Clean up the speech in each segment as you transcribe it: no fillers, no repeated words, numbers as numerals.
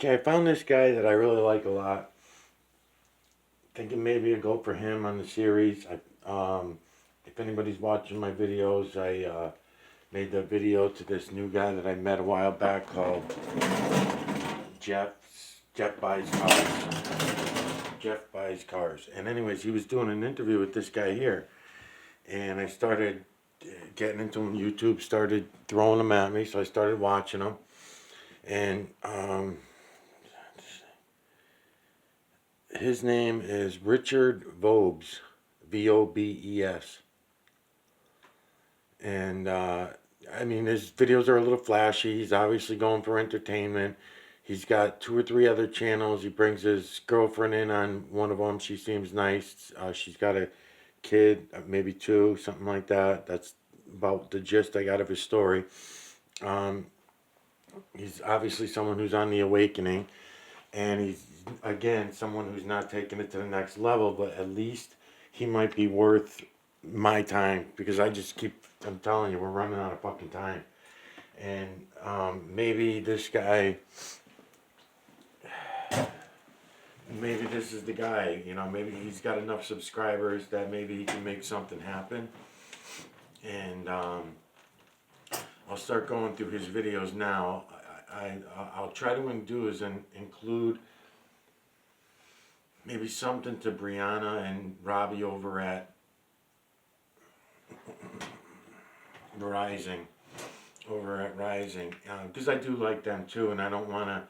Okay, I found this guy that I really like a lot. Thinking maybe a go for him on the series. If anybody's watching my videos, I made the video to this new guy that I met a while back called Jeff. Jeff buys cars. Jeff buys cars. And anyways, he was doing an interview with this guy here, and I started getting into him. YouTube started throwing them at me, so I started watching them. And his name is Richard Vobes, Vobes. And I mean, his videos are a little flashy. He's obviously going for entertainment. He's got two or three other channels. He brings his girlfriend in on one of them. She seems nice. She's got a kid, maybe two, something like that. That's about the gist I got of his story. Um, he's obviously someone who's on the awakening, and he's again someone who's not taking it to the next level, but at least he might be worth my time because I'm telling you, we're running out of fucking time. And maybe this guy, maybe this is the guy, maybe he's got enough subscribers that maybe he can make something happen. And I'll start going through his videos now. I'll try to do is include maybe something to Brianna and Robbie over at Rising, because I do like them too, and I don't want to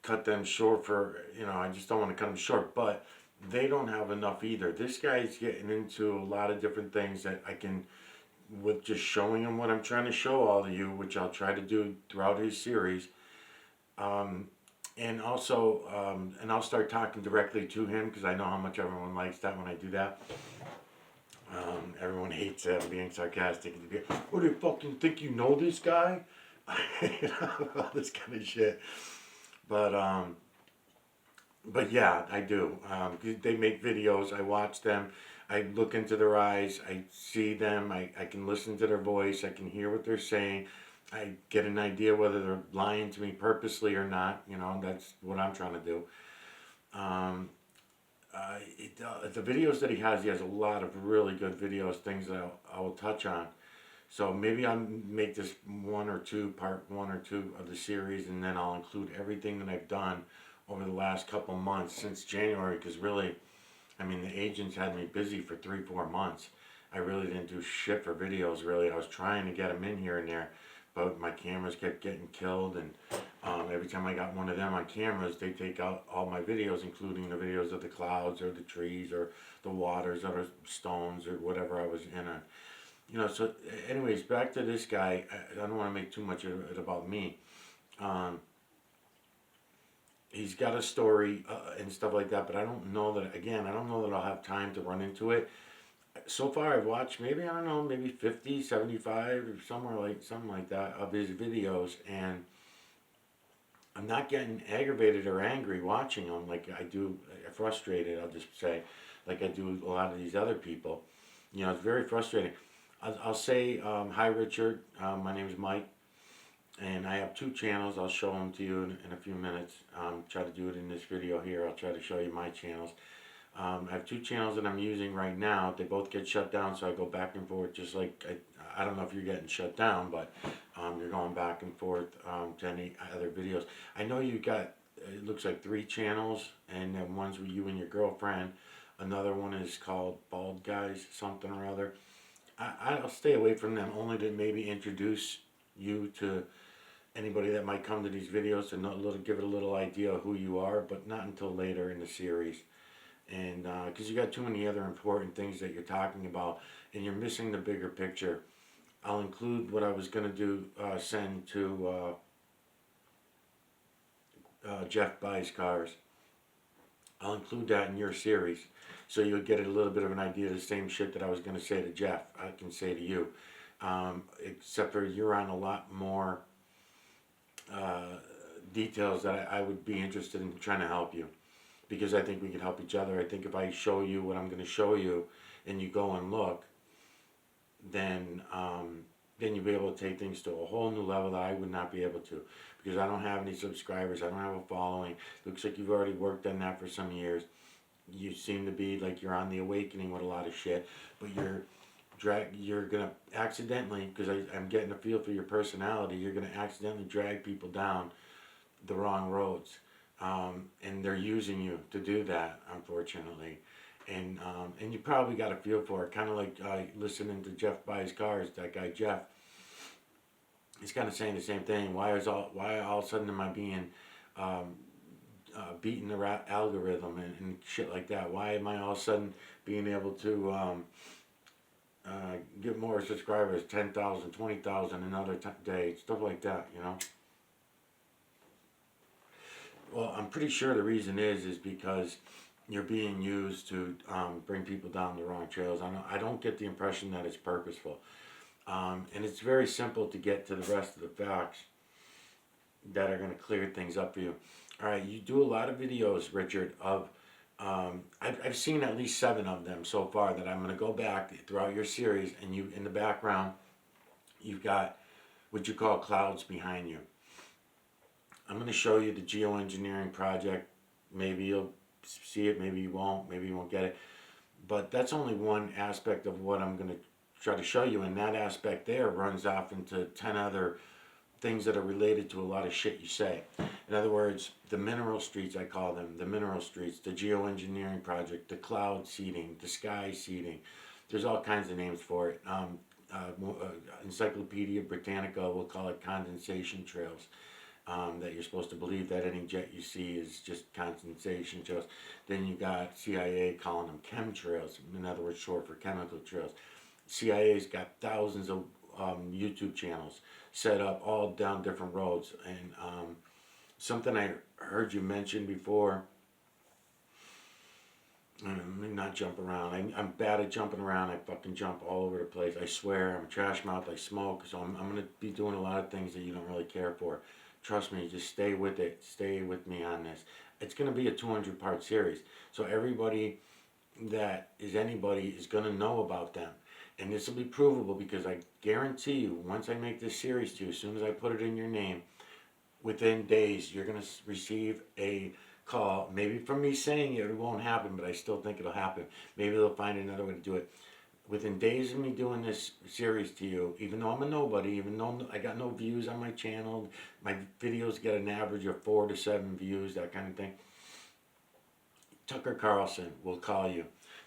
cut them short I just don't want to cut them short, but they don't have enough either. This guy's getting into a lot of different things that I can, with just showing him what I'm trying to show all of you, which I'll try to do throughout his series. And also, and I'll start talking directly to him because I know how much everyone likes that when I do that. Everyone hates it, I'm being sarcastic. What do you fucking think you know this guy? All this kind of shit. But yeah, I do. They make videos. I watch them. I look into their eyes. I see them. I can listen to their voice. I can hear what they're saying. I get an idea whether they're lying to me purposely or not. That's what I'm trying to do. The videos that he has a lot of really good videos, things that I will touch on. So maybe I'll make this part one or two of the series, and then I'll include everything that I've done over the last couple months since January, because really, I mean, the agents had me busy for 3-4 months. I really didn't do shit for videos, really. I was trying to get them in here and there, but my cameras kept getting killed, and every time I got one of them on cameras, they take out all my videos, including the videos of the clouds or the trees or the waters or the stones or whatever I was in on. So anyways, back to this guy. I don't want to make too much of it about me. Um, he's got a story and stuff like that, but I don't know that I'll have time to run into it. So far I've watched maybe, I don't know, maybe 50, 75 or something like that of his videos, and I'm not getting aggravated or angry watching them like I do, frustrated, I'll just say, like I do a lot of these other people. It's very frustrating. I'll say, hi Richard, my name is Mike, and I have two channels. I'll show them to you in a few minutes. Try to do it in this video here. I'll try to show you my channels. I have two channels that I'm using right now. They both get shut down, so I go back and forth just like, I don't know if you're getting shut down, but you're going back and forth to any other videos. I know you got, it looks like 3 channels, and then one's with you and your girlfriend. Another one is called Bald Guys, something or other. I'll stay away from them, only to maybe introduce you to anybody that might come to these videos and give it a little idea of who you are, but not until later in the series. And because you got too many other important things that you're talking about, and you're missing the bigger picture. I'll include what I was going to do, send to Jeff Buys Cars. I'll include that in your series, so you'll get a little bit of an idea of the same shit that I was going to say to Jeff, I can say to you. Except for you're on a lot more details that I would be interested in trying to help you, because I think we can help each other. I think if I show you what I'm going to show you and you go and look, then then you'll be able to take things to a whole new level that I would not be able to, because I don't have any subscribers, I don't have a following. Looks like you've already worked on that for some years. You seem to be like you're on the awakening with a lot of shit, but you're gonna accidentally, because I'm getting a feel for your personality, you're gonna accidentally drag people down the wrong roads, and they're using you to do that, unfortunately. And you probably got a feel for it, kind of like listening to Jeff Buys Cars. That guy Jeff, he's kind of saying the same thing. Why all of a sudden am I being um, beating the algorithm and shit like that? Why am I all of a sudden being able to get more subscribers, 10,000, 20,000 another day, stuff like that, you know? Well, I'm pretty sure the reason is because you're being used to bring people down the wrong trails. I don't get the impression that it's purposeful. And it's very simple to get to the rest of the facts that are going to clear things up for you. All right, you do a lot of videos, Richard, of I've seen at least 7 of them so far that I'm going to go back throughout your series, and you in the background, you've got what you call clouds behind you. I'm going to show you the geoengineering project. Maybe you'll see it, maybe you won't get it. But that's only one aspect of what I'm going to try to show you, and that aspect there runs off into 10 other things that are related to a lot of shit you say. In other words, the mineral streets, I call them, the mineral streets, the geoengineering project, the cloud seeding, the sky seeding. There's all kinds of names for it. Encyclopedia Britannica will call it condensation trails. That you're supposed to believe that any jet you see is just condensation trails. Then you got CIA calling them chemtrails, in other words, short for chemical trails. CIA's got thousands of YouTube channels set up all down different roads. And something I heard you mention before, let me not jump around. I'm bad at jumping around. I fucking jump all over the place. I swear, I'm a trash mouth. I smoke. So I'm going to be doing a lot of things that you don't really care for. Trust me, just stay with it. Stay with me on this. It's going to be a 200-part series. So everybody that is anybody is going to know about them. And this will be provable because I guarantee you, once I make this series to you, as soon as I put it in your name, within days, you're going to receive a call. Maybe from me saying it won't happen, but I still think it'll happen. Maybe they'll find another way to do it. Within days of me doing this series to you, even though I'm a nobody, even though I got no views on my channel, my videos get an average of 4 to 7 views, that kind of thing. Tucker Carlson will call you.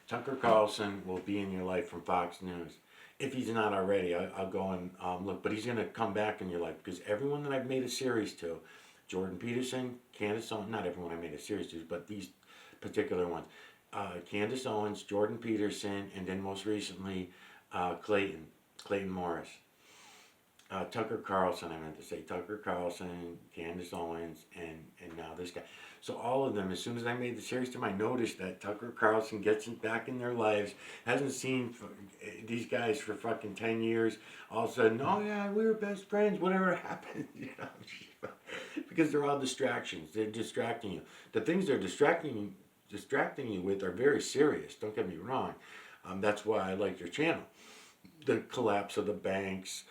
Tucker Carlson will be in your life from Fox News. If he's not already, I'll go and look. But he's going to come back in your life because everyone that I've made a series to, Jordan Peterson, Candace Owens, not everyone I made a series to, but these particular ones. Candace Owens, Jordan Peterson, and then most recently Clayton Morris. Tucker Carlson, I meant to say. Tucker Carlson, Candace Owens, and now this guy. So all of them, as soon as I made the series to them, I noticed that Tucker Carlson gets back in their lives, hasn't seen these guys for fucking 10 years. All of a sudden, oh yeah, we were best friends, whatever happened, you know. Because they're all distractions. They're distracting you. The things they're distracting you with are very serious, don't get me wrong. That's why I like your channel. The collapse of the banks,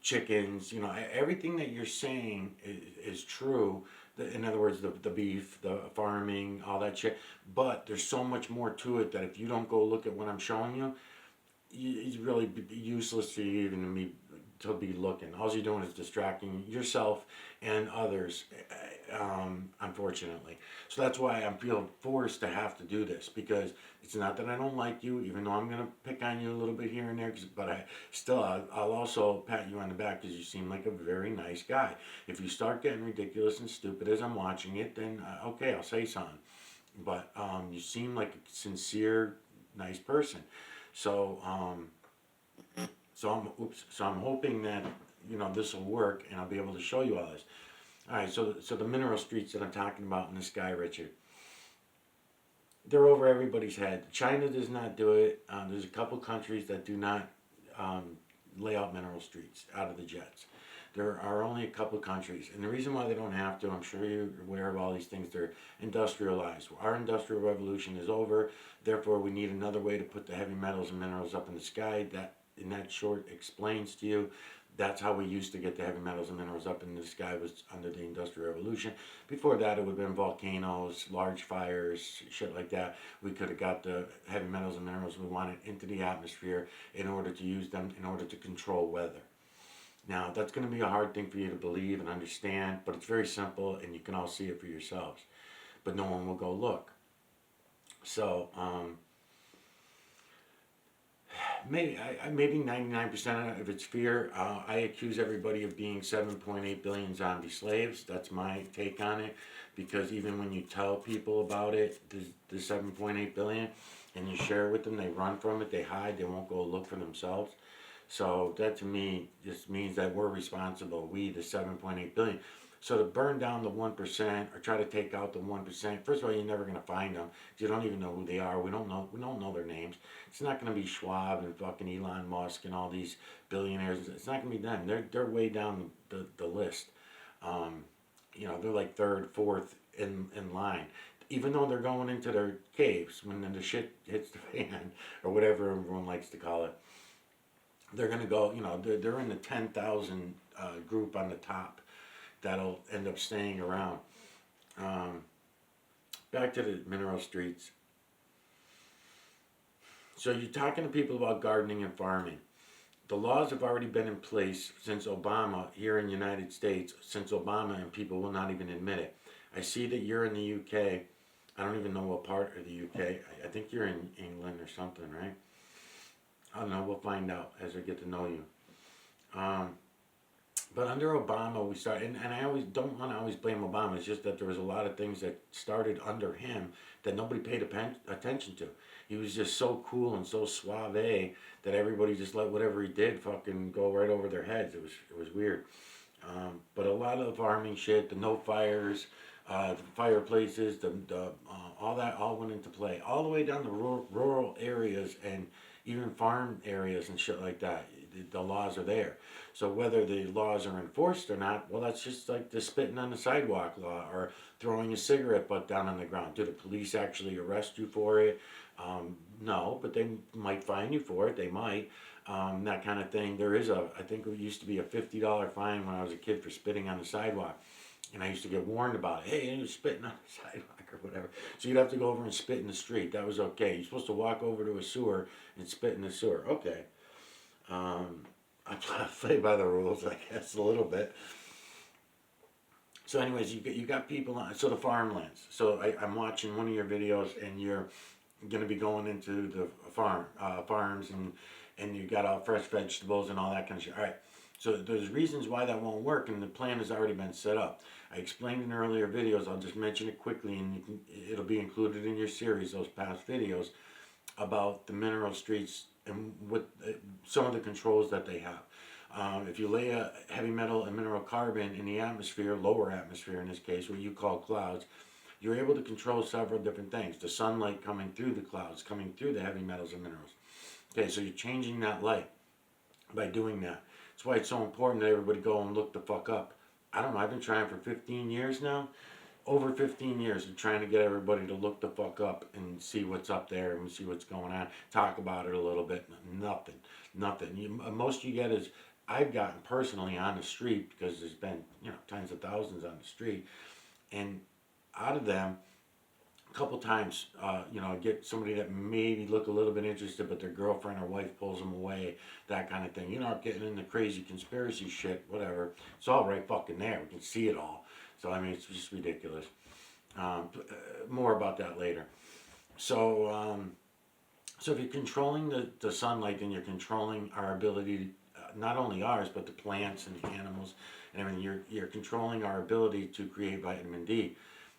chickens, you know, everything that you're saying is true. In other words, the beef, the farming, all that shit. But there's so much more to it that if you don't go look at what I'm showing you, it's really useless for you even to be looking. All you're doing is distracting yourself and others, unfortunately. So that's why I feel forced to have to do this, because it's not that I don't like you, even though I'm going to pick on you a little bit here and there, but I'll also pat you on the back because you seem like a very nice guy. If you start getting ridiculous and stupid as I'm watching it, then okay, I'll say something. But you seem like a sincere, nice person. So I'm hoping that this will work and I'll be able to show you all this. All right, so the mineral streets that I'm talking about in the sky, Richard, they're over everybody's head. China does not do it. There's a couple countries that do not lay out mineral streets out of the jets. There are only a couple countries, and the reason why they don't have to, I'm sure you're aware of all these things, they're industrialized. Our industrial revolution is over, therefore we need another way to put the heavy metals and minerals up in the sky. That in that short explains to you, that's how we used to get the heavy metals and minerals up in the sky, was under the Industrial Revolution. Before that, it would have been volcanoes, large fires, shit like that. We could have got the heavy metals and minerals we wanted into the atmosphere in order to use them in order to control weather. Now, that's going to be a hard thing for you to believe and understand, but it's very simple and you can all see it for yourselves. But no one will go look. So, maybe 99% of it's fear. I accuse everybody of being 7.8 billion zombie slaves. That's my take on it. Because even when you tell people about it, the 7.8 billion, and you share it with them, they run from it, they hide, they won't go look for themselves. So that to me just means that we're responsible, we the 7.8 billion. So to burn down the 1% or try to take out the 1%, first of all, you're never going to find them. You don't even know who they are. We don't know their names. It's not going to be Schwab and fucking Elon Musk and all these billionaires. It's not going to be them. They're way down the list. They're like third, fourth in line. Even though they're going into their caves when the shit hits the fan, or whatever everyone likes to call it, they're going to go, they're in the 10,000 group on the top that'll end up staying around. Back to the mineral streets. So you're talking to people about gardening and farming. The laws have already been in place since Obama here in the United States, since Obama, and people will not even admit it. I see that you're in the UK. I don't even know what part of the UK. I think you're in England or something, right? I don't know. We'll find out as I get to know you. But under Obama, we started, and I always don't want to always blame Obama. It's just that there was a lot of things that started under him that nobody paid attention to. He was just so cool and so suave that everybody just let whatever he did fucking go right over their heads. It was weird. But a lot of the farming shit, the no fires, the fireplaces, all that all went into play. All the way down to rural areas and even farm areas and shit like that. The laws are there. So whether the laws are enforced or not, well, that's just like the spitting on the sidewalk law or throwing a cigarette butt down on the ground. Do the police actually arrest you for it? No, but they might fine you for it. They might. That kind of thing. I think it used to be a $50 fine when I was a kid for spitting on the sidewalk. And I used to get warned about it. Hey, you're spitting on the sidewalk or whatever. So you'd have to go over and spit in the street. That was okay. You're supposed to walk over to a sewer and spit in the sewer. Okay. I play by the rules, I guess, a little bit. So anyways, you got people on, so the farmlands. So I'm watching one of your videos and you're going to be going into the farms and you got all fresh vegetables and all that kind of shit. All right. So there's reasons why that won't work, and the plan has already been set up. I explained in earlier videos. I'll just mention it quickly, and it'll be included in your series, those past videos, about the mineral streets and what some of the controls that they have. If you lay a heavy metal and mineral carbon in the atmosphere, lower atmosphere in this case, what you call clouds, you're able to control several different things. The sunlight coming through the clouds, coming through the heavy metals and minerals. Okay, so you're changing that light by doing that. That's why it's so important that everybody go and look the fuck up. I don't know, I've been trying for 15 years now. Over 15 years of trying to get everybody to look the fuck up and see what's up there and see what's going on. Talk about it a little bit. Nothing. Most you get is, I've gotten personally on the street because there's been, tens of thousands on the street. And out of them, a couple times, get somebody that maybe look a little bit interested, but their girlfriend or wife pulls them away, that kind of thing. You're not getting into crazy conspiracy shit, whatever. It's all right fucking there. We can see it all. So, I mean, it's just ridiculous. More about that later. So if you're controlling the sunlight, then you're controlling our ability, not only ours, but the plants and the animals and everything. You're controlling our ability to create vitamin D.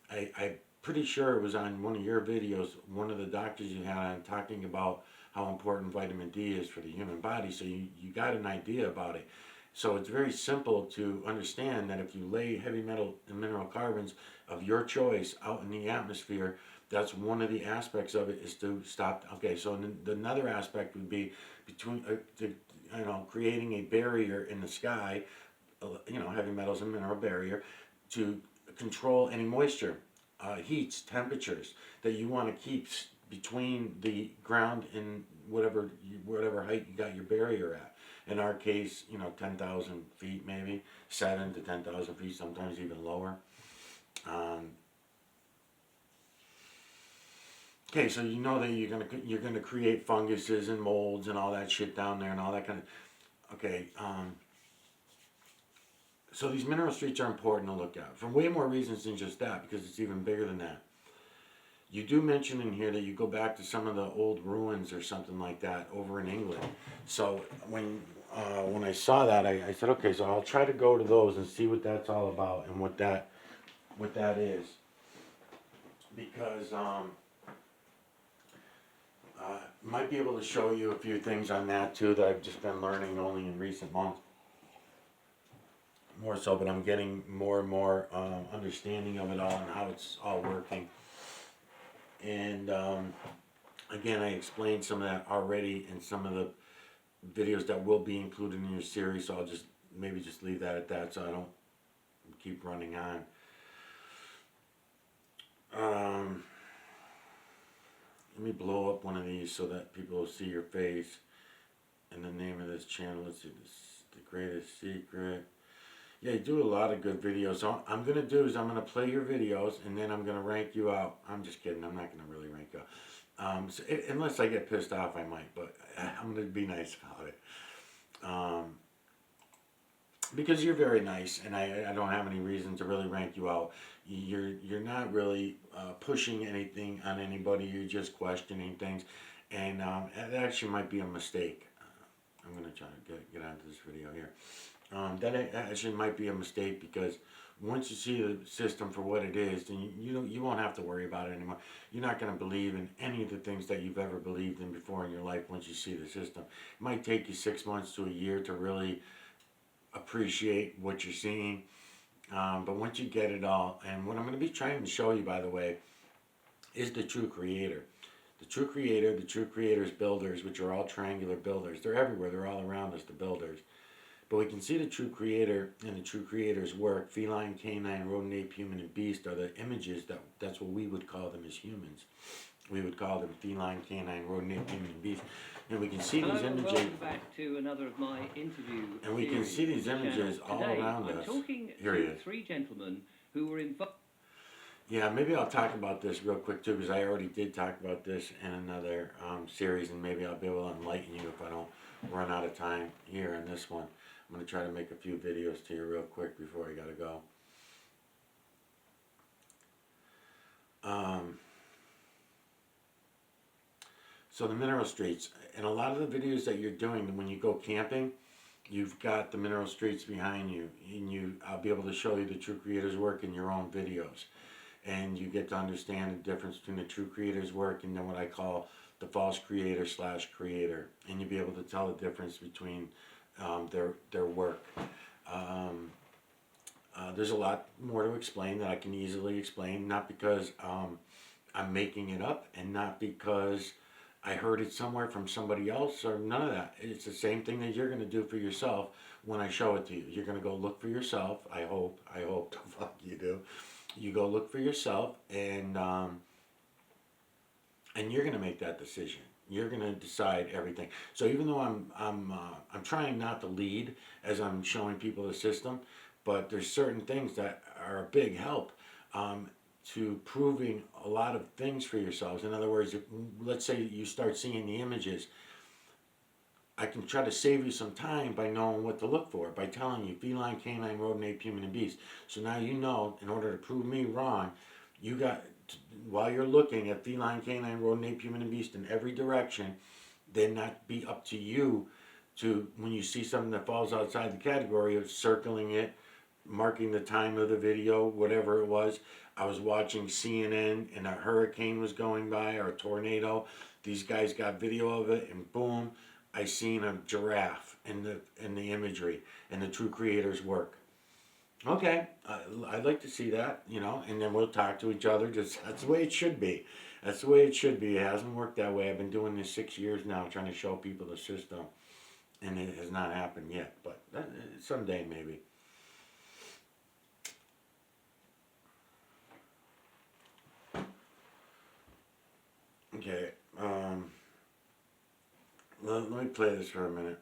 I'm pretty sure it was on one of your videos, one of the doctors you had on talking about how important vitamin D is for the human body. So you got an idea about it. So it's very simple to understand that if you lay heavy metal and mineral carbons of your choice out in the atmosphere, that's one of the aspects of it, is to stop. Okay, so another aspect would be between, creating a barrier in the sky, heavy metals and mineral barrier, to control any moisture, heats, temperatures that you want to keep between the ground and whatever height you got your barrier at. In our case, 10,000 feet maybe, 7 to 10,000 feet, sometimes even lower. Okay, so you know that you're gonna create funguses and molds and all that shit down there and all that kind of. Okay, so these mineral streets are important to look at for way more reasons than just that, because it's even bigger than that. You do mention in here that you go back to some of the old ruins or something like that over in England. So when I saw that, I said, okay, so I'll try to go to those and see what that's all about and what that is, because might be able to show you a few things on that too that I've just been learning only in recent months. More so, but I'm getting more and more understanding of it all and how it's all working. And again, I explained some of that already in some of the videos that will be included in your series, so I'll just maybe just leave that at that so I don't keep running on. Let me blow up one of these so that people will see your face. And the name of this channel, let's see, this is The Greatest Secret. Yeah, you do a lot of good videos. So I'm going to do is I'm going to play your videos and then I'm going to rank you out. I'm just kidding. I'm not going to really rank you out. Unless I get pissed off, I might. But I'm going to be nice about it. Because you're very nice, and I don't have any reason to really rank you out. You're not really pushing anything on anybody. You're just questioning things, and it actually might be a mistake. I'm going to try to get onto this video here. That actually might be a mistake, because once you see the system for what it is, then you won't have to worry about it anymore. You're not going to believe in any of the things that you've ever believed in before in your life once you see the system. It might take you 6 months to a year to really appreciate what you're seeing, but once you get it all, and what I'm going to be trying to show you, by the way, is the true creator. The true creator, the true creator's builders, which are all triangular builders. They're everywhere. They're all around us, the builders. But we can see the true creator and the true creator's work. Feline, canine, rodent, ape, human, and beast are the images that's what we would call them as humans. We would call them feline, canine, rodent, ape, human, and beast. And we can see these images. Welcome back to another of my interview. And we can see these images all around us. Here he is. Three gentlemen who were involved. Yeah, maybe I'll talk about this real quick too, because I already did talk about this in another series, and maybe I'll be able to enlighten you if I don't run out of time here in this one. I'm going to try to make a few videos to you real quick before I got to go. So the mineral streets, and a lot of the videos that you're doing when you go camping, you've got the mineral streets behind you, and I'll be able to show you the true creator's work in your own videos, and you get to understand the difference between the true creator's work and then what I call the false creator / creator, and you'll be able to tell the difference between their work. There's a lot more to explain that I can easily explain, not because I'm making it up, and not because I heard it somewhere from somebody else, or none of that. It's the same thing that you're going to do for yourself when I show it to you. You're going to go look for yourself. I hope the fuck you do. You go look for yourself, and you're going to make that decision. You're going to decide everything. So even though I'm trying not to lead as I'm showing people the system, but there's certain things that are a big help to proving a lot of things for yourselves. In other words, let's say you start seeing the images, I can try to save you some time by knowing what to look for, by telling you feline, canine, rodent, ape, human, and beast. So now you know, in order to prove me wrong, you got, while you're looking at feline, canine, rodent, ape, human, and beast in every direction, then not be up to you to, when you see something that falls outside the category, of circling it, marking the time of the video, whatever it was. I was watching CNN and a hurricane was going by, or a tornado. These guys got video of it, and boom, I seen a giraffe in the imagery and the true creator's work. Okay, I'd like to see that, and then we'll talk to each other. That's the way it should be. That's the way it should be. It hasn't worked that way. I've been doing this 6 years now, trying to show people the system, and it has not happened yet, but someday maybe. Okay, let me play this for a minute.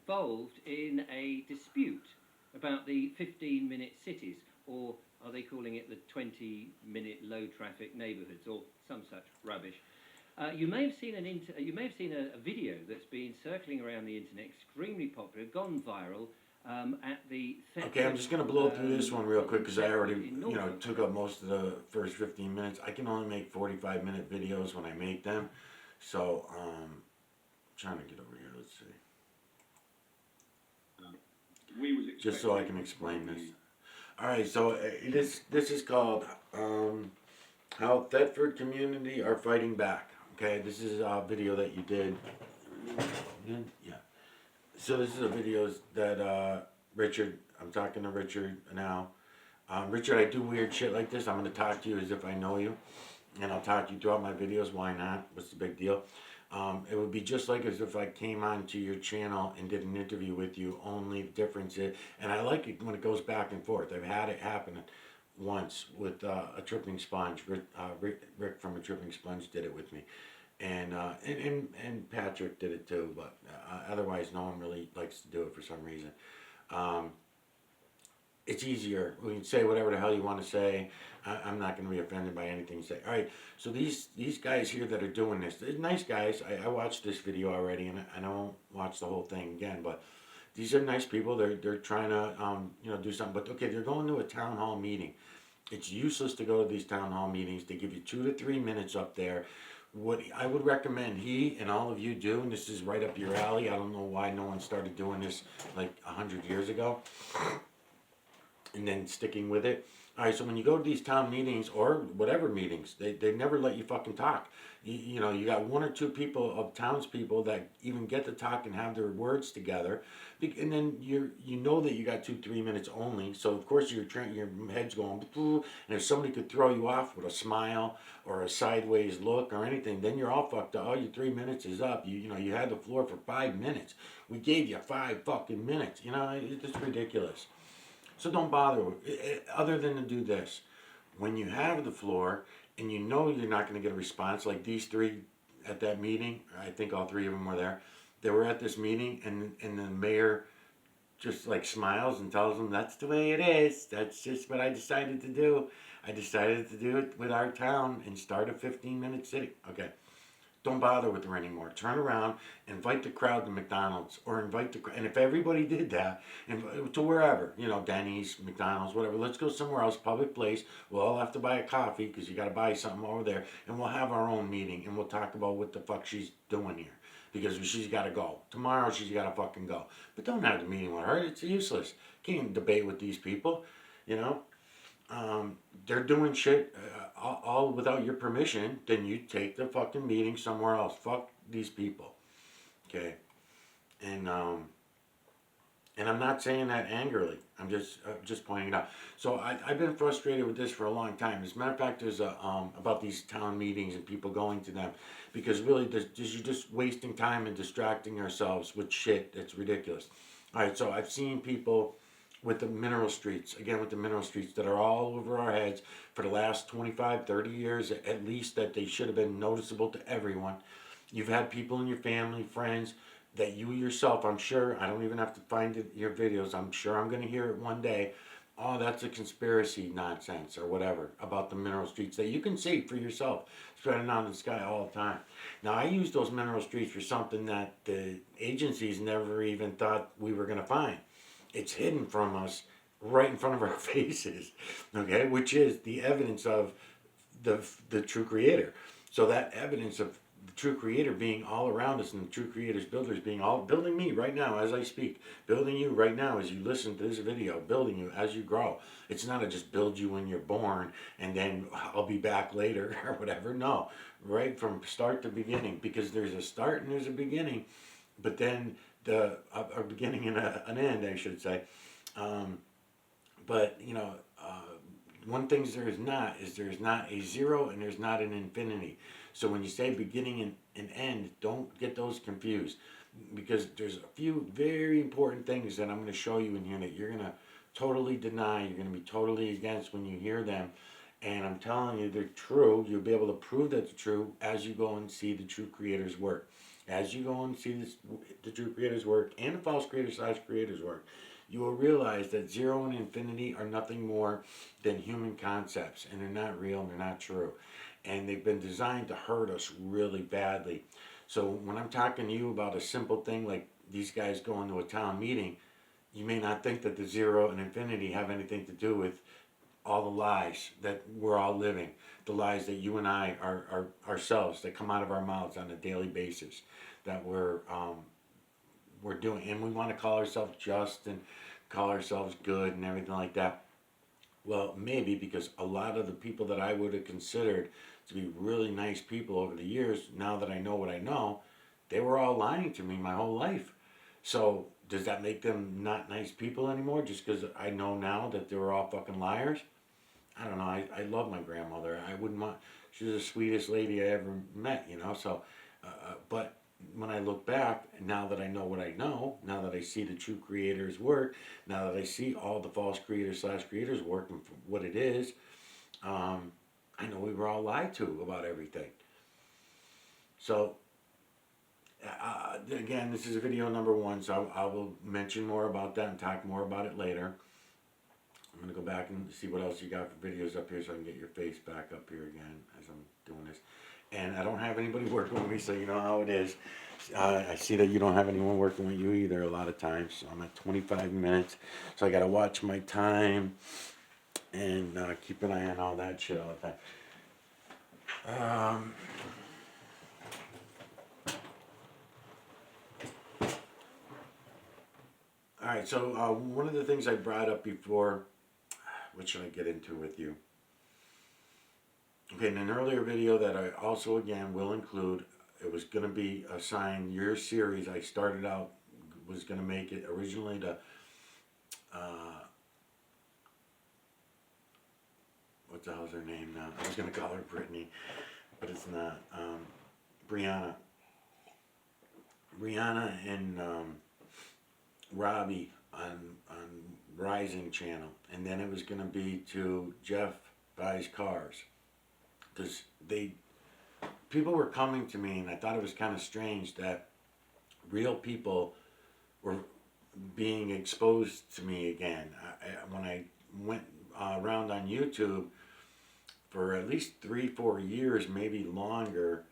Involved in a dispute about the 15-minute cities, or are they calling it the 20-minute low-traffic neighbourhoods, or some such rubbish? You may have seen a video that's been circling around the internet, extremely popular, gone viral. At the Okay, I'm just gonna blow through this one real quick because I already, took up most of the first 15 minutes. I can only make 45-minute videos when I make them, so trying to get over here. Let's see. Just so I can explain this. All right, so this is called how Thetford community are fighting back. Okay, this is a video that you did. Yeah. So this is a video that Richard. I'm talking to Richard now. Richard, I do weird shit like this. I'm gonna talk to you as if I know you, and I'll talk to you throughout my videos. Why not? What's the big deal? It would be just like as if I came onto your channel and did an interview with you. Only the difference is, and I like it when it goes back and forth. I've had it happen once with a tripping sponge. Rick from a tripping sponge did it with me, and Patrick did it too. But otherwise, no one really likes to do it for some reason. It's easier. We can say whatever the hell you want to say. I'm not going to be offended by anything you say. All right, so these guys here that are doing this, they're nice guys. I watched this video already, and I won't watch the whole thing again. But these are nice people. They're trying to do something. But okay, they're going to a town hall meeting. It's useless to go to these town hall meetings. They give you 2 to 3 minutes up there. What I would recommend he and all of you do, and this is right up your alley. I don't know why no one started doing this like 100 years ago. And then sticking with it. All right, so when you go to these town meetings or whatever meetings, they never let you fucking talk. You got 1 or 2 people of townspeople that even get to talk and have their words together, and then you know that you got 2-3 minutes only. So of course your head's going, and if somebody could throw you off with a smile or a sideways look or anything, then you're all fucked up. All your 3 minutes is up. You had the floor for 5 minutes. We gave you 5 fucking minutes. It's just ridiculous. So don't bother other than to do this. When you have the floor and you know you're not going to get a response, like these 3 at that meeting, I think all 3 of them were there. They were at this meeting and the mayor just like smiles and tells them that's the way it is. That's just what I decided to do. I decided to do it with our town and start a 15-minute city. Okay. Don't bother with her anymore. Turn around, invite the crowd to McDonald's, or and if everybody did that, to wherever, Denny's, McDonald's, whatever, let's go somewhere else, public place. We'll all have to buy a coffee because you got to buy something over there, and we'll have our own meeting, and we'll talk about what the fuck she's doing here because she's got to go. Tomorrow she's got to fucking go. But don't have the meeting with her. It's useless. Can't debate with these people, They're doing shit all without your permission, then you take the fucking meeting somewhere else. Fuck these people. Okay? And I'm not saying that angrily. I'm just pointing it out. So I've been frustrated with this for a long time. As a matter of fact, there's about these town meetings and people going to them, because really you're just wasting time and distracting ourselves with shit that's ridiculous. All right, so I've seen people with the mineral streets that are all over our heads for the last 25, 30 years at least, that they should have been noticeable to everyone. You've had people in your family, friends, that you yourself, I'm sure, I don't even have to find your videos, I'm sure I'm going to hear it one day, oh, that's a conspiracy nonsense or whatever about the mineral streets that you can see for yourself spreading out in the sky all the time. Now, I use those mineral streets for something that the agencies never even thought we were going to find. It's hidden from us right in front of our faces, okay, which is the evidence of the true creator. So that evidence of the true creator being all around us, and the true creator's builders being all building me right now as I speak, building you right now as you listen to this video, building you as you grow. It's not a just build you when you're born and then I'll be back later or whatever. No, right from start to beginning, because there's a start and there's a beginning, but then a beginning and an end, I should say. But one thing there's not a zero and there's not an infinity. So when you say beginning and end, don't get those confused, because there's a few very important things that I'm going to show you in here that you're going to totally deny, you're going to be totally against when you hear them, And I'm telling you, they're true. You'll be able to prove that they're true as you go and see the true creators work. As you go and see the true creators work and the false creators slash creators work, you will realize that zero and infinity are nothing more than human concepts, and they're not real and they're not true. And they've been designed to hurt us really badly. So when I'm talking to you about a simple thing like these guys going to a town meeting, you may not think that the zero and infinity have anything to do with all the lies that we're all living, the lies that you and I are ourselves that come out of our mouths on a daily basis, that we're doing, and we want to call ourselves just and call ourselves good and everything like that. Well, maybe because a lot of the people that I would have considered to be really nice people over the years, now that I know what I know, they were all lying to me my whole life. So does that make them not nice people anymore just because I know now that they were all fucking liars? I don't know. I love my grandmother. I wouldn't want. She was the sweetest lady I ever met. So, but when I look back, now that I know what I know, now that I see the true creators work, now that I see all the false creators slash creators work and what it is, I know we were all lied to about everything. So, again, this is video number 1, so I will mention more about that and talk more about it later. I'm going to go back and see what else you got for videos up here so I can get your face back up here again as I'm doing this. And I don't have anybody working with me, so you know how it is. I see that you don't have anyone working with you either a lot of times. So I'm at 25 minutes, so I got to watch my time and keep an eye on all that shit all the time. All right, so one of the things I brought up before, what should I get into with you? Okay, in an earlier video that I also again will include, it was going to be a sign your series. I started out, was going to make it originally to, what the hell's her name now? I was going to call her Brittany, but it's not. Brianna. Brianna and Robbie on Rising Channel. And then it was going to be to Jeff Buys Cars. Because people were coming to me, and I thought it was kind of strange that real people were being exposed to me again. When I went around on YouTube for at least 3-4 years, maybe longer,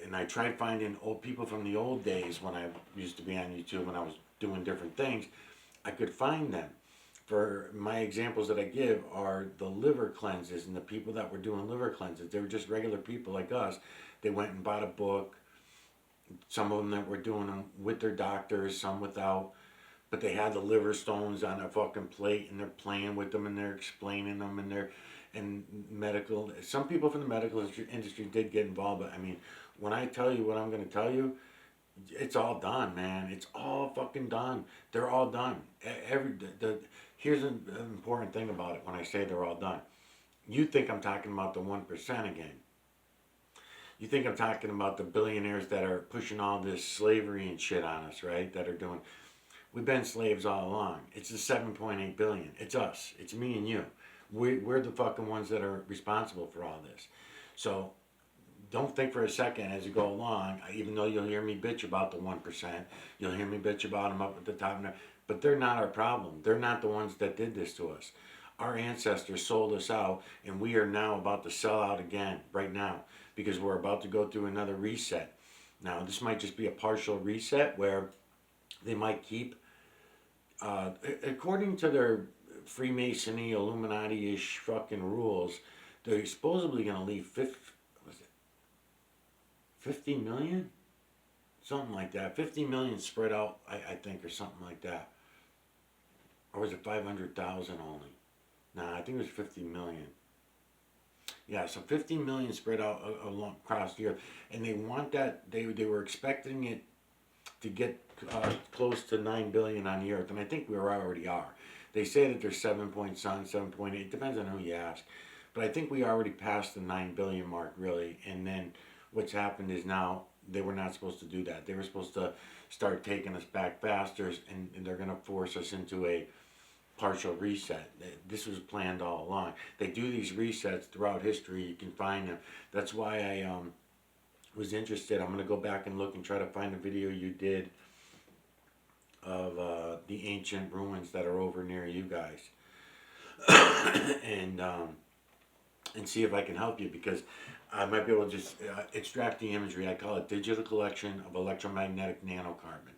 and I tried finding old people from the old days when I used to be on YouTube when I was doing different things, I could find them. For my examples that I give are the liver cleanses and the people that were doing liver cleanses. They were just regular people like us. They went and bought a book. Some of them that were doing them with their doctors, some without. But they had the liver stones on a fucking plate and they're playing with them and they're explaining them and medical. Some people from the medical industry did get involved, but I mean, when I tell you what I'm going to tell you, it's all done, man. It's all fucking done. They're all done. Here's an important thing about it when I say they're all done. You think I'm talking about the 1% again. You think I'm talking about the billionaires that are pushing all this slavery and shit on us, right? That are doing. We've been slaves all along. It's the 7.8 billion. It's us. It's me and you. We're the fucking ones that are responsible for all this. So don't think for a second as you go along, even though you'll hear me bitch about the 1%, you'll hear me bitch about them up at the top, but they're not our problem. They're not the ones that did this to us. Our ancestors sold us out, and we are now about to sell out again, right now, because we're about to go through another reset. Now, this might just be a partial reset where they might keep, according to their Freemasonry, Illuminati-ish fucking rules, they're supposedly going to leave 50 million? Something like that. 50 million spread out, I think, or something like that. Or was it 500,000 only? Nah, I think it was 50 million. Yeah, so 50 million spread out along across the earth. And they want that, they were expecting it to get close to 9 billion on the earth. And I think we already are. They say that there's 7 point some, 7.8. It depends on who you ask. But I think we already passed the 9 billion mark, really. And then what's happened is now they were not supposed to do that. They were supposed to start taking us back faster, and they're going to force us into a partial reset. This was planned all along. They do these resets throughout history. You can find them. That's why I was interested. I'm going to go back and look and try to find a video you did of the ancient ruins that are over near you guys, and see if I can help you, because I might be able to just extract the imagery. I call it digital collection of electromagnetic nanocarbon.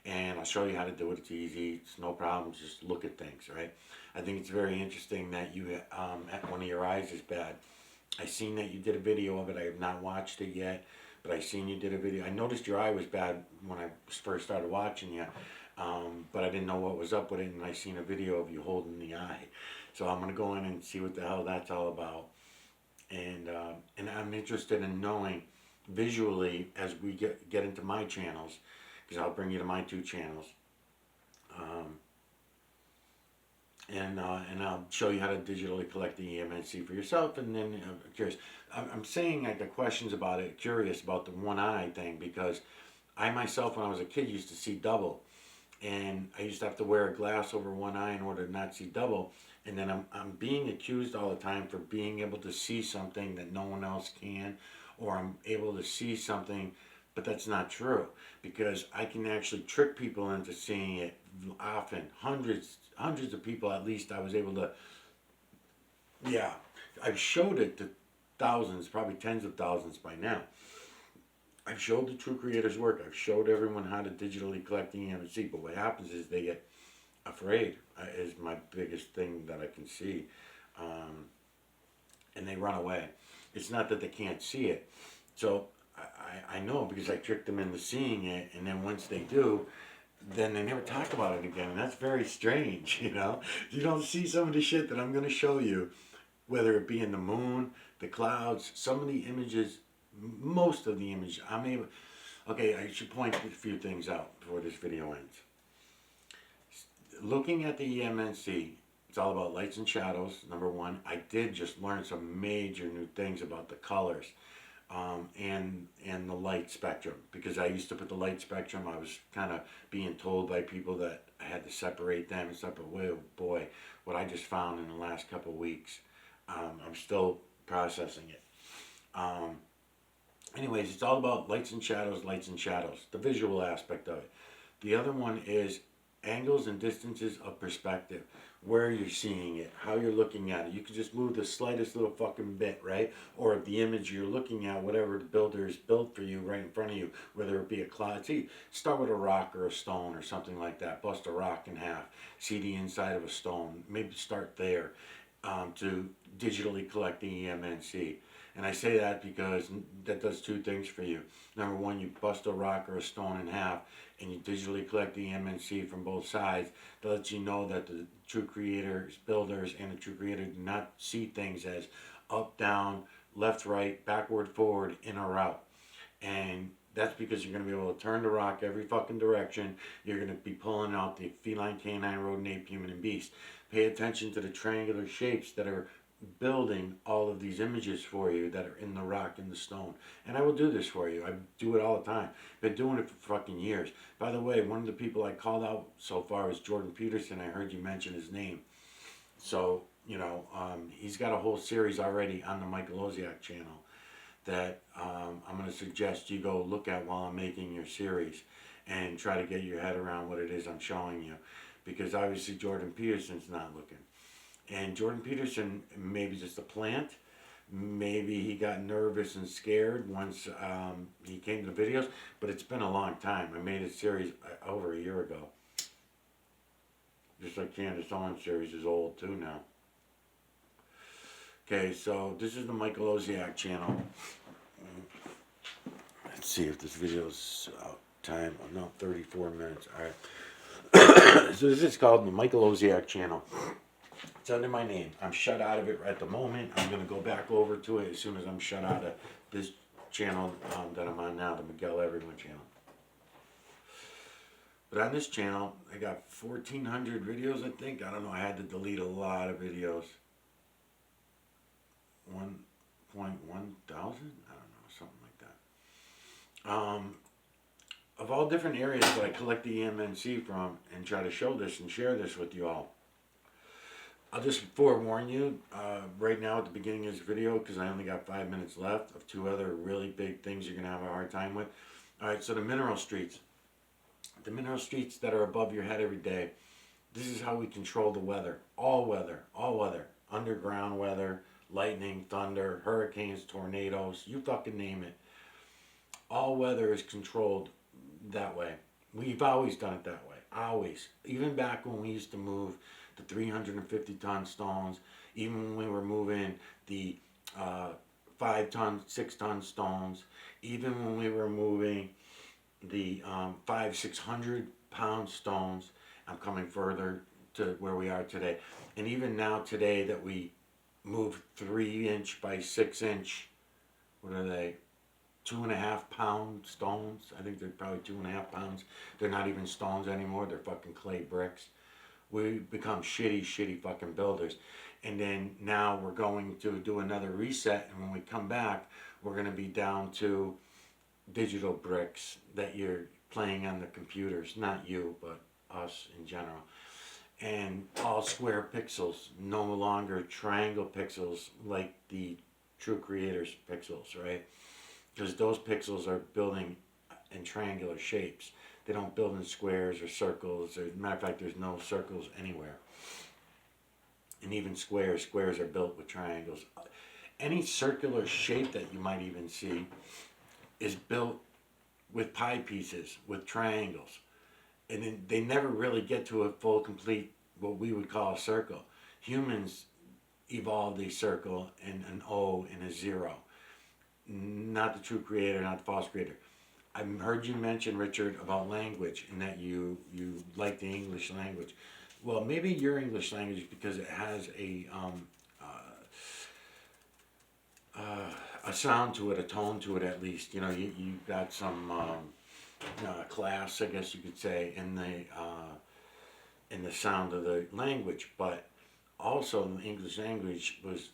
And I'll show you how to do it. It's easy. It's no problem. Just look at things, right? I think it's very interesting that you, one of your eyes is bad. I seen that you did a video of it. I have not watched it yet, but I seen you did a video. I noticed your eye was bad when I first started watching you, but I didn't know what was up with it, and I seen a video of you holding the eye. So I'm gonna go in and see what the hell that's all about, and I'm interested in knowing visually as we get into my channels, because I'll bring you to my 2 channels, and I'll show you how to digitally collect the EMNC for yourself. And then I'm curious. I'm saying I got questions about it, curious about the one eye thing, because I myself, when I was a kid, used to see double, and I used to have to wear a glass over one eye in order to not see double. And then I'm being accused all the time for being able to see something that no one else can, or I'm able to see something, but that's not true, because I can actually trick people into seeing it often. Hundreds of people at least I was able to, yeah, I've showed it to thousands, probably tens of thousands by now. I've showed the True Creators work. I've showed everyone how to digitally collect the EMC, but what happens is they get afraid, is my biggest thing that I can see, and they run away. It's not that they can't see it. So I know, because I tricked them into seeing it, and then once they do, then they never talk about it again, and that's very strange, you know? You don't see some of the shit that I'm going to show you, whether it be in the moon, the clouds, some of the images, most of the images, I'm able... Okay, I should point a few things out before this video ends. Looking at the EMNC, it's all about lights and shadows, number one. I did just learn some major new things about the colors, and the light spectrum, because I used to put the light spectrum, I was kind of being told by people that I had to separate them and stuff, but whoa, boy, what I just found in the last couple of weeks, I'm still processing it. Anyways, it's all about lights and shadows, the visual aspect of it. The other one is angles and distances of perspective, where you're seeing it, how you're looking at it. You can just move the slightest little fucking bit, right? Or the image you're looking at, whatever the builder has built for you right in front of you, whether it be a cloud. See, start with a rock or a stone or something like that. Bust a rock in half. See the inside of a stone. Maybe start there, to digitally collect the EMNC. And I say that because that does 2 things for you. Number one, you bust a rock or a stone in half, and you digitally collect the MNC from both sides. That lets you know that the True Creators, builders, and the True Creator do not see things as up, down, left, right, backward, forward, in or out. And that's because you're going to be able to turn the rock every fucking direction. You're going to be pulling out the feline, canine, rodent, ape, human, and beast. Pay attention to the triangular shapes that are building all of these images for you that are in the rock, in the stone. And I will do this for you. I do it all the time. Been doing it for fucking years. By the way, one of the people I called out so far is Jordan Peterson. I heard you mention his name. So, you know, he's got a whole series already on the Michael Oziak channel that I'm going to suggest you go look at while I'm making your series and try to get your head around what it is I'm showing you. Because obviously Jordan Peterson's not looking. And Jordan Peterson, maybe just a plant, maybe he got nervous and scared once he came to the videos, but it's been a long time. I made a series over a year ago. Just like Candace Owens series is old too now. Okay, so this is the Michael Oziak channel. Let's see if this video's out time. Oh, no, 34 minutes. All right. So this is called the Michael Oziak channel. It's under my name. I'm shut out of it at the moment. I'm going to go back over to it as soon as I'm shut out of this channel that I'm on now, the Miguel Everyone channel. But on this channel, I got 1,400 videos, I think. I don't know. I had to delete a lot of videos. 1.1 thousand? I don't know. Something like that. Of all different areas that I collect the EMNC from and try to show this and share this with you all. I'll just forewarn you right now at the beginning of this video, because I only got 5 minutes left, of two other really big things you're going to have a hard time with. All right, so the mineral streets. The mineral streets that are above your head every day. This is how we control the weather. All weather. All weather. Underground weather, lightning, thunder, hurricanes, tornadoes, you fucking name it. All weather is controlled that way. We've always done it that way. Always. Even back when we used to move the 350-ton stones, even when we were moving the 5-ton, 6-ton stones, even when we were moving the 600-pound stones. I'm coming further to where we are today. And even now today that we move 3-inch by 6-inch, what are they? 2.5-pound stones. I think they're probably 2.5 pounds. They're not even stones anymore. They're fucking clay bricks. We become shitty fucking builders. And then now we're going to do another reset. And when we come back, we're going to be down to digital bricks that you're playing on the computers. Not you, but us in general. And all square pixels, no longer triangle pixels like the True Creators pixels, right? Because those pixels are building in triangular shapes. They don't build in squares or circles. As a matter of fact, there's no circles anywhere. And even squares are built with triangles. Any circular shape that you might even see is built with pie pieces, with triangles. And then they never really get to a full, complete, what we would call a circle. Humans evolved a circle and an O and a zero. Not the true creator, not the false creator. I've heard you mention, Richard, about language and that you like the English language. Well, maybe your English language, because it has a sound to it, a tone to it at least. You know, you got some class, I guess you could say, in the sound of the language. But also the English language was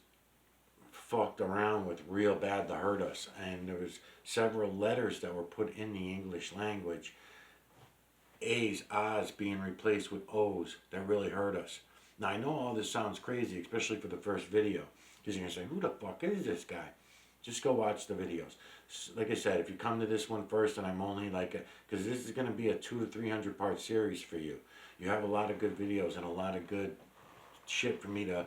fucked around with real bad to hurt us, and there was several letters that were put in the English language, A's, A's being replaced with O's, that really hurt us. Now I know all this sounds crazy, especially for the first video, because you're gonna say, who the fuck is this guy? Just go watch the videos. Like I said, if you come to this one first, and I'm only like, because this is gonna be a 200 to 300 part series for you. You have a lot of good videos and a lot of good shit for me to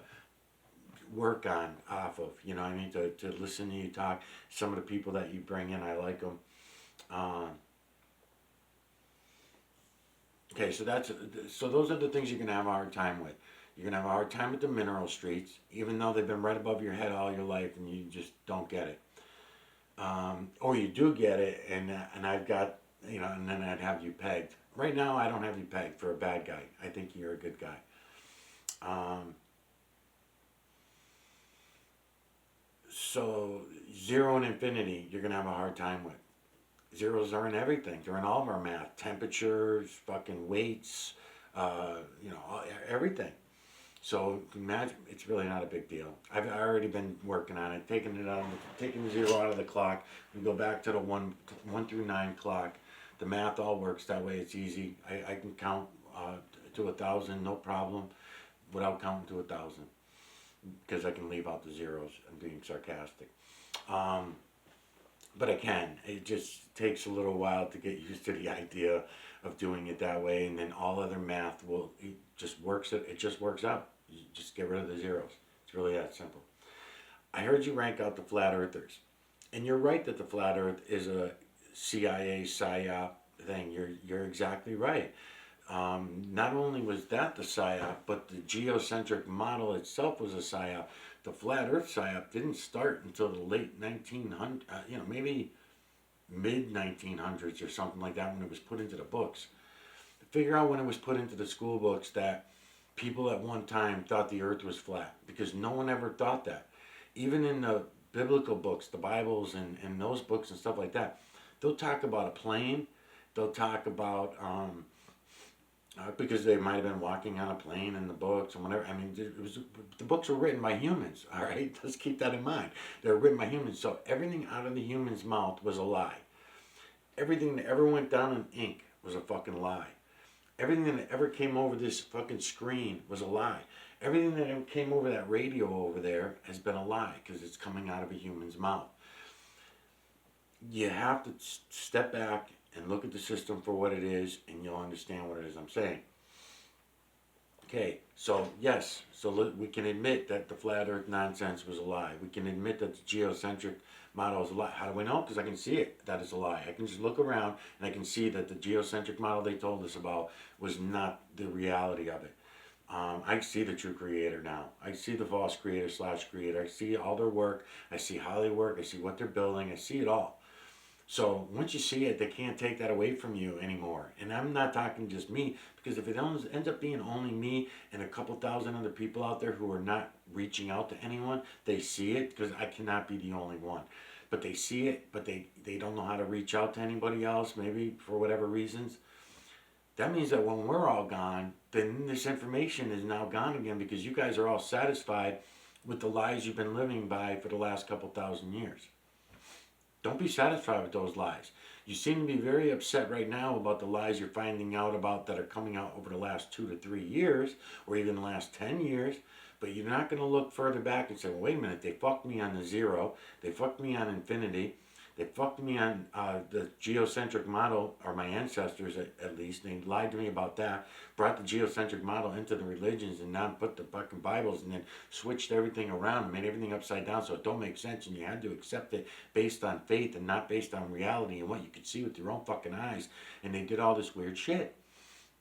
work on off of, you know what I mean, to listen to you talk. Some of the people that you bring in, I like them. Okay, so those are the things you're gonna have a hard time with. You're gonna have a hard time with the mineral streets, even though they've been right above your head all your life and you just don't get it. Or you do get it, and I've got, you know, and then I'd have you pegged. Right now, I don't have you pegged for a bad guy. I think you're a good guy. So zero and infinity, you're gonna have a hard time with. Zeros are in everything. They're in all of our math. Temperatures, fucking weights, everything. So imagine, it's really not a big deal. I've already been working on it, taking the zero out of the clock. We go back to the one through 9 clock. The math all works that way. It's easy. I can count to 1,000, no problem, without counting to 1,000, because I can leave out the zeros. I'm being sarcastic. But I can. It just takes a little while to get used to the idea of doing it that way, and then all other math just works out. You just get rid of the zeros. It's really that simple. I heard you rank out the flat earthers, and you're right that the flat earth is a CIA psyop thing. You're exactly right. Not only was that the psyop, but the geocentric model itself was a psyop. The flat Earth psyop didn't start until the late 1900s, maybe mid 1900s or something like that, when it was put into the books. Figure out when it was put into the school books that people at one time thought the Earth was flat, because no one ever thought that. Even in the biblical books, the Bibles and those books and stuff like that, they'll talk about a plane. They'll talk about because they might have been walking on a plane in the books and whatever. I mean, the books were written by humans, all right? Let's keep that in mind. They were written by humans, so everything out of the human's mouth was a lie. Everything that ever went down in ink was a fucking lie. Everything that ever came over this fucking screen was a lie. Everything that ever came over that radio over there has been a lie because it's coming out of a human's mouth. You have to step back and look at the system for what it is, and you'll understand what it is I'm saying. Okay, so yes, so we can admit that the flat earth nonsense was a lie. We can admit that the geocentric model is a lie. How do we know? Because I can see it, that is a lie. I can just look around and I can see that the geocentric model they told us about was not the reality of it. I see the true creator now. I see the false creator / creator. I see all their work. I see how they work. I see what they're building. I see it all. So once you see it, they can't take that away from you anymore. And I'm not talking just me, because if it ends up being only me and a couple thousand other people out there who are not reaching out to anyone, they see it, because I cannot be the only one. But they see it, but they don't know how to reach out to anybody else, maybe for whatever reasons. That means that when we're all gone, then this information is now gone again, because you guys are all satisfied with the lies you've been living by for the last couple thousand years. Don't be satisfied with those lies. You seem to be very upset right now about the lies you're finding out about that are coming out over the last 2 to 3 years, or even the last 10 years. But you're not going to look further back and say, well, wait a minute, they fucked me on the zero. They fucked me on infinity. They fucked me on the geocentric model, or my ancestors at least. They lied to me about that. Brought the geocentric model into the religions and now put the fucking Bibles and then switched everything around and made everything upside down so it don't make sense. And you had to accept it based on faith and not based on reality and what you could see with your own fucking eyes. And they did all this weird shit.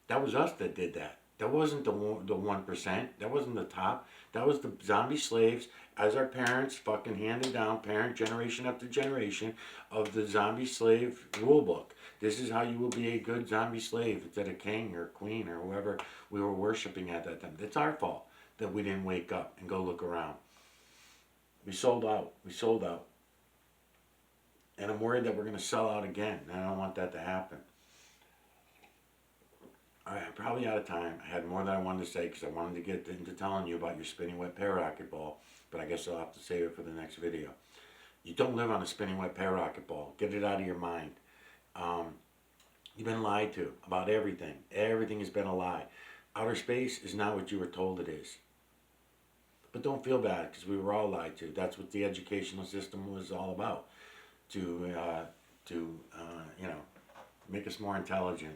That was us that did that. That wasn't the 1%. That wasn't the top. That was the zombie slaves, as our parents fucking handed down, parent generation after generation, of the zombie slave rule book. This is how you will be a good zombie slave instead of king or queen or whoever we were worshiping at that time. It's our fault that we didn't wake up and go look around. We sold out. We sold out. And I'm worried that we're going to sell out again. And I don't want that to happen. Alright, I'm probably out of time. I had more than I wanted to say because I wanted to get into telling you about your spinning wet pararocket ball, but I guess I'll have to save it for the next video. You don't live on a spinning wet pararocket ball. Get it out of your mind. You've been lied to about everything. Everything has been a lie. Outer space is not what you were told it is. But don't feel bad because we were all lied to. That's what the educational system was all about. To make us more intelligent.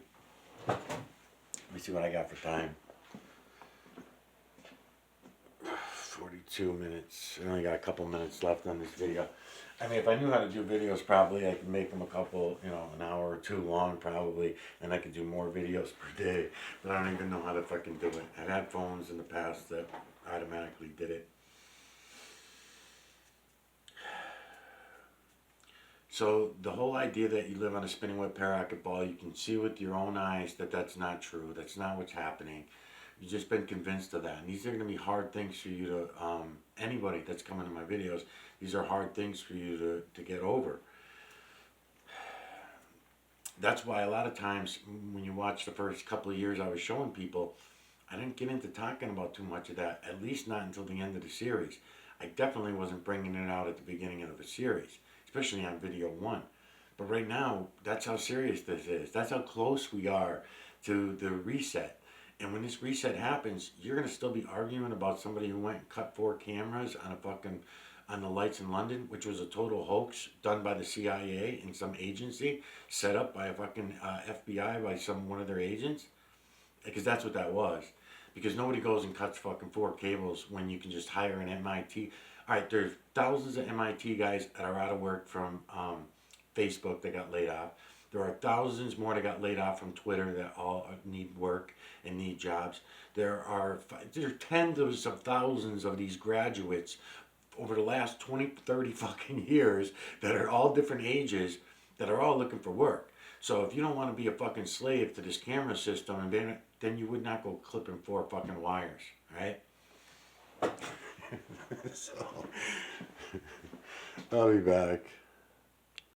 Let me see what I got for time. 42 minutes. I only got a couple minutes left on this video. I mean, if I knew how to do videos, probably I could make them a couple, an hour or two long, probably, and I could do more videos per day. But I don't even know how to fucking do it. I've had phones in the past that automatically did it. So the whole idea that you live on a spinning wet pararocket ball, you can see with your own eyes that that's not true. That's not what's happening. You've just been convinced of that. And these are going to be hard things for you to, anybody that's coming to my videos, these are hard things for you to get over. That's why a lot of times when you watch the first couple of years I was showing people, I didn't get into talking about too much of that, at least not until the end of the series. I definitely wasn't bringing it out at the beginning of the series, especially on video 1. But right now, that's how serious this is. That's how close we are to the reset. And when this reset happens, you're going to still be arguing about somebody who went and cut 4 cameras on the lights in London, which was a total hoax done by the CIA and some agency, set up by a fucking FBI by one of their agents. Because that's what that was. Because nobody goes and cuts fucking 4 cables when you can just hire an MIT. Alright, there's thousands of MIT guys that are out of work from Facebook that got laid off. There are thousands more that got laid off from Twitter that all need work and need jobs. There are tens of thousands of these graduates over the last 20, 30 fucking years that are all different ages that are all looking for work. So if you don't want to be a fucking slave to this camera system, then you would not go clipping 4 fucking wires, right? So, I'll be back.